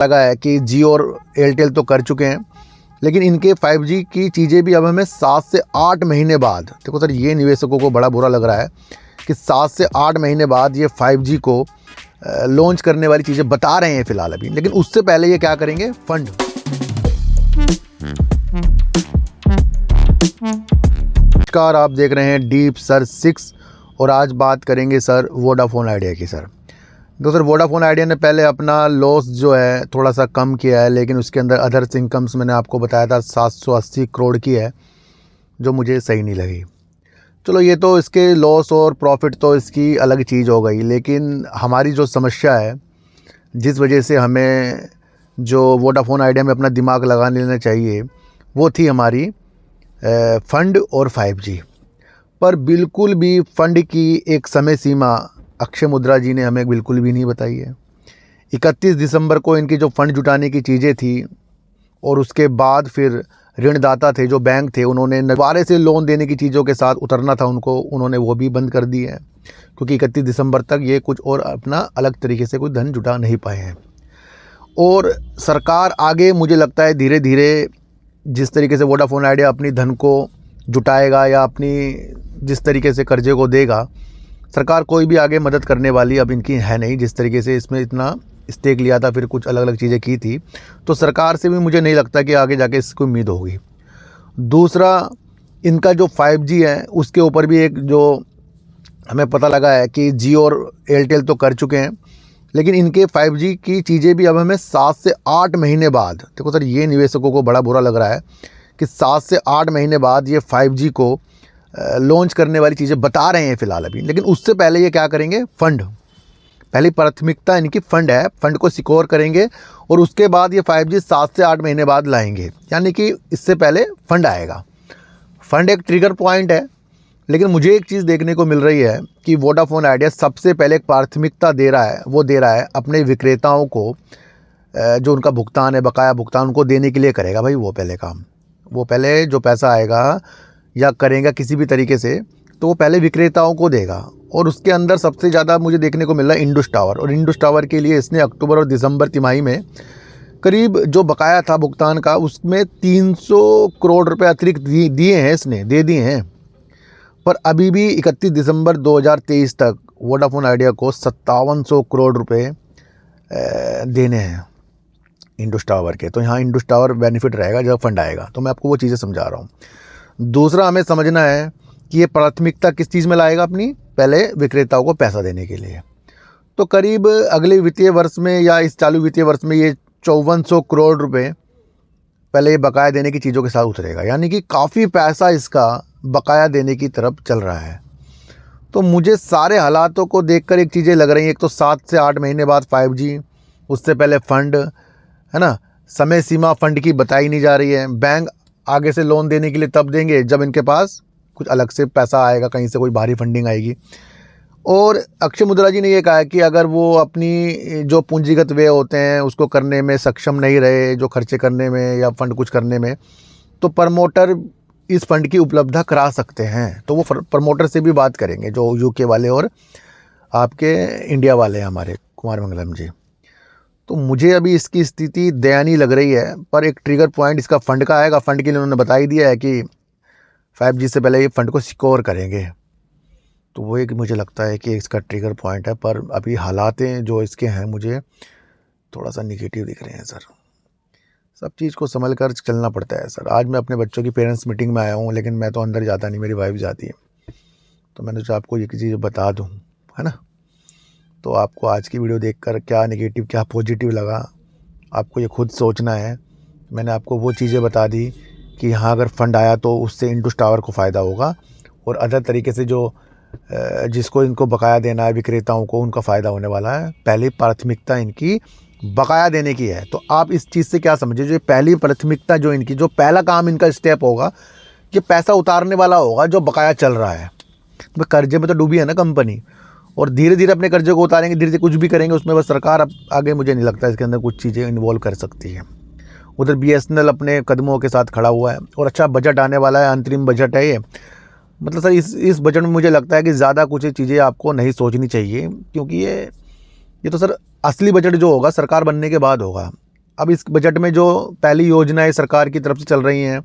लगा है कि जियो और एयरटेल तो कर चुके हैं, लेकिन इनके 5G की चीज़ें भी अब हमें 7 से 8 महीने बाद, देखो सर ये निवेशकों को बड़ा बुरा लग रहा है कि 7 से 8 महीने बाद ये 5G को लॉन्च करने वाली चीज़ें बता रहे हैं फ़िलहाल अभी, लेकिन उससे पहले ये क्या करेंगे, फंड। नमस्कार, आप देख रहे हैं डीप सर 6 और आज बात करेंगे सर वोडाफोन आइडिया की। सर तो सर वोडाफोन आइडिया ने पहले अपना लॉस जो है थोड़ा सा कम किया है, लेकिन उसके अंदर अदर्स इनकम्स मैंने आपको बताया था 780 करोड़ की है, जो मुझे सही नहीं लगी। चलो ये तो इसके लॉस और प्रॉफिट तो इसकी अलग चीज़ हो गई, लेकिन हमारी जो समस्या है, जिस वजह से हमें जो वोडाफोन आइडिया में अपना दिमाग लगा लेना चाहिए, वो थी हमारी फ़ंड और 5G। पर बिल्कुल भी फ़ंड की एक समय सीमा अक्षय मुद्रा जी ने हमें बिल्कुल भी नहीं बताई है। 31 दिसंबर को इनकी जो फ़ंड जुटाने की चीज़ें थी और उसके बाद फिर ऋणदाता थे जो बैंक थे, उन्होंने दोबारा से लोन देने की चीज़ों के साथ उतरना था उनको, उन्होंने वो भी बंद कर दी है, क्योंकि 31 दिसंबर तक ये कुछ और अपना अलग तरीके से कोई धन जुटा नहीं पाए हैं। और सरकार आगे मुझे लगता है धीरे धीरे जिस तरीके से वोडाफोन आइडिया अपनी धन को जुटाएगा या अपनी जिस तरीके से कर्जे को देगा, सरकार कोई भी आगे मदद करने वाली अब इनकी है नहीं। जिस तरीके से इसमें इतना स्टेक लिया था, फिर कुछ अलग अलग चीज़ें की थी, तो सरकार से भी मुझे नहीं लगता कि आगे जाके इसको उम्मीद होगी। दूसरा, इनका जो 5G है उसके ऊपर भी एक जो हमें पता लगा है कि जियो और एयरटेल तो कर चुके हैं, लेकिन इनके 5G की चीज़ें भी अब हमें 7 से 8 महीने बाद, देखो सर ये निवेशकों को बड़ा बुरा लग रहा है कि 7 से 8 महीने बाद ये 5G को लॉन्च करने वाली चीज़ें बता रहे हैं फ़िलहाल अभी, लेकिन उससे पहले ये क्या करेंगे, फ़ंड। पहली प्राथमिकता इनकी फ़ंड है, फ़ंड को सिक्योर करेंगे और उसके बाद ये 5G 7 से 8 महीने बाद लाएंगे, यानी कि इससे पहले फ़ंड आएगा। फ़ंड एक ट्रिगर पॉइंट है, लेकिन मुझे एक चीज़ देखने को मिल रही है कि वोडाफोन आइडिया सबसे पहले एक प्राथमिकता दे रहा है, वो दे रहा है अपने विक्रेताओं को जो उनका भुगतान है, बकाया भुगतान उनको देने के लिए करेगा। भाई वो पहले काम, वो पहले जो पैसा आएगा या करेगा किसी भी तरीके से, तो वो पहले विक्रेताओं को देगा। और उसके अंदर सबसे ज़्यादा मुझे देखने को मिल रहा है इंडस टावर, और इंडस टावर के लिए इसने अक्टूबर और दिसंबर तिमाही में करीब जो बकाया था भुगतान का, उसमें 300 करोड़ रुपए अतिरिक्त दिए हैं, इसने दे दिए हैं। पर अभी भी 31 दिसंबर 2023 तक वोडाफोन आइडिया को 5700 करोड़ रुपए देने हैं इंडस टावर के। तो यहाँ इंडस टावर बेनिफिट रहेगा जब फंड आएगा, तो मैं आपको वो चीज़ें समझा रहा हूँ। दूसरा, हमें समझना है कि ये प्राथमिकता किस चीज़ में लाएगा अपनी, पहले विक्रेताओं को पैसा देने के लिए। तो करीब अगले वित्तीय वर्ष में या इस चालू वित्तीय वर्ष में ये 5400 करोड़ रुपए पहले ये बकाया देने की चीज़ों के साथ उतरेगा, यानी कि काफ़ी पैसा इसका बकाया देने की तरफ चल रहा है। तो मुझे सारे हालातों को देखकर एक चीज़ें लग रही हैं, एक तो 7 से 8 महीने बाद 5G, उससे पहले फ़ंड, है ना, समय सीमा फ़ंड की बताई नहीं जा रही है। बैंक आगे से लोन देने के लिए तब देंगे जब इनके पास कुछ अलग से पैसा आएगा, कहीं से कोई बाहरी फंडिंग आएगी। और अक्षय मुद्रा जी ने ये कहा है कि अगर वो अपनी जो पूंजीगत व्यय होते हैं उसको करने में सक्षम नहीं रहे, जो खर्चे करने में या फंड कुछ करने में, तो प्रमोटर इस फंड की उपलब्धता करा सकते हैं। तो वो प्रमोटर से भी बात करेंगे, जो यूके वाले और आपके इंडिया वाले हैं हमारे कुमार मंगलम जी। तो मुझे अभी इसकी स्थिति दयनीय लग रही है, पर एक ट्रिगर पॉइंट इसका फ़ंड का आएगा। फ़ंड के लिए उन्होंने बता ही दिया है कि 5G से पहले ये फ़ंड को सिक्योर करेंगे, तो वो एक मुझे लगता है कि इसका ट्रिगर पॉइंट है। पर अभी हालातें जो इसके हैं मुझे थोड़ा सा निगेटिव दिख रहे हैं सर। सब चीज़ को संभल कर चलना पड़ता है सर। आज मैं अपने बच्चों की पेरेंट्स मीटिंग में आया हूँ, लेकिन मैं तो अंदर जाता नहीं, मेरी वाइफ जाती है, तो मैंने सोचा आपको ये चीज़ बता दूँ, है ना। तो आपको आज की वीडियो देखकर क्या नेगेटिव क्या पॉजिटिव लगा, आपको ये खुद सोचना है। मैंने आपको वो चीज़ें बता दी कि यहाँ अगर फ़ंड आया तो उससे इंडस टावर को फ़ायदा होगा, और अदर तरीके से जो जिसको इनको बकाया देना है विक्रेताओं को, उनका फ़ायदा होने वाला है। पहली प्राथमिकता इनकी बकाया देने की है। तो आप इस चीज़ से क्या समझिए, जो पहली प्राथमिकता जो इनकी, जो पहला काम इनका स्टेप होगा, ये पैसा उतारने वाला होगा जो बकाया चल रहा है। तो कर्जे में तो डूबी है ना कंपनी, और धीरे धीरे अपने कर्जे को उतारेंगे, धीरे धीरे कुछ भी करेंगे उसमें, बस सरकार अब आगे मुझे नहीं लगता इसके अंदर कुछ चीज़ें इन्वॉल्व कर सकती है। उधर BSNL अपने कदमों के साथ खड़ा हुआ है, और अच्छा बजट आने वाला है, अंतरिम बजट है ये। मतलब सर इस बजट में मुझे लगता है कि ज़्यादा कुछ चीज़ें आपको नहीं सोचनी चाहिए, क्योंकि ये तो सर असली बजट जो होगा सरकार बनने के बाद होगा। अब इस बजट में जो पहली योजनाएं सरकार की तरफ से चल रही हैं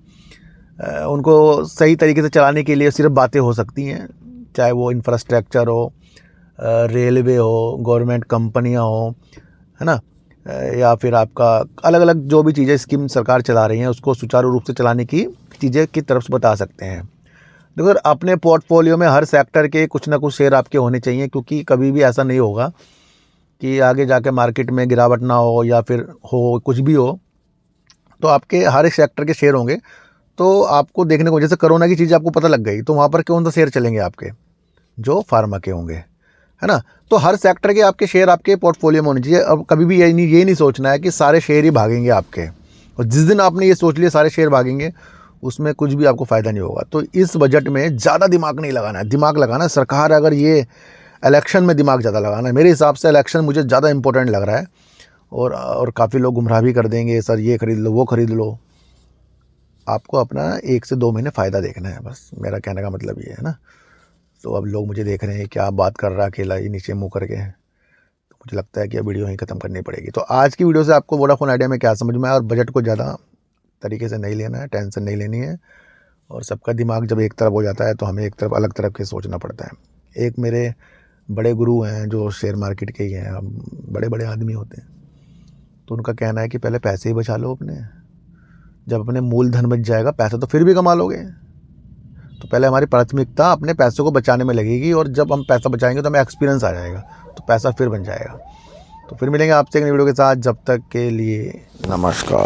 उनको सही तरीके से चलाने के लिए सिर्फ बातें हो सकती हैं, चाहे वो इंफ्रास्ट्रक्चर हो, रेलवे हो, गवर्नमेंट कंपनियां हो, है ना, या फिर आपका अलग अलग जो भी चीज़ें स्कीम सरकार चला रही हैं उसको सुचारू रूप से चलाने की चीज़ें की तरफ से बता सकते हैं। देखो सर, अपने पोर्टफोलियो में हर सेक्टर के कुछ ना कुछ शेयर आपके होने चाहिए, क्योंकि कभी भी ऐसा नहीं होगा कि आगे जाके मार्केट में गिरावट ना हो या फिर हो कुछ भी हो, तो आपके हर एक सेक्टर के शेयर होंगे। तो आपको देखने को, जैसे कोरोना की चीज़ आपको पता लग गई तो वहाँ पर कौन सा शेयर चलेंगे आपके, जो फार्मा के होंगे, है ना। तो हर सेक्टर के आपके शेयर आपके पोर्टफोलियो में होने चाहिए। अब कभी भी ये नहीं सोचना है कि सारे शेयर ही भागेंगे आपके, और जिस दिन आपने ये सोच लिया सारे शेयर भागेंगे, उसमें कुछ भी आपको फ़ायदा नहीं होगा। तो इस बजट में ज़्यादा दिमाग नहीं लगाना है, दिमाग लगाना है सरकार अगर ये इलेक्शन में दिमाग ज़्यादा लगाना है। मेरे हिसाब से इलेक्शन मुझे ज़्यादा इंपॉर्टेंट लग रहा है, और काफ़ी लोग गुमराह भी कर देंगे, सर ये खरीद लो वो खरीद लो। आपको अपना 1 से 2 महीने फ़ायदा देखना है, बस मेरा कहने का मतलब ये है ना। तो अब लोग मुझे देख रहे हैं क्या बात कर रहा है अकेला ही नीचे मुँह करके, तो मुझे लगता है कि अब वीडियो यहीं ख़त्म करनी पड़ेगी। तो आज की वीडियो से आपको वोडाफोन आइडिया में क्या समझ में आया, और बजट को ज़्यादा तरीके से नहीं लेना है, टेंशन नहीं लेनी है, और सबका दिमाग जब एक तरफ हो जाता है तो हमें एक तरफ अलग तरफ के सोचना पड़ता है। एक मेरे बड़े गुरु हैं जो शेयर मार्केट के ही हैं, बड़े बड़े आदमी होते हैं, तो उनका कहना है कि पहले पैसे ही बचा लो अपने, जब अपने मूलधन बच जाएगा पैसा तो फिर भी कमा लोगे। तो पहले हमारी प्राथमिकता अपने पैसों को बचाने में लगेगी, और जब हम पैसा बचाएंगे तो हमें एक्सपीरियंस आ जाएगा, तो पैसा फिर बन जाएगा। तो फिर मिलेंगे आपसे एक नई वीडियो के साथ, जब तक के लिए नमस्कार।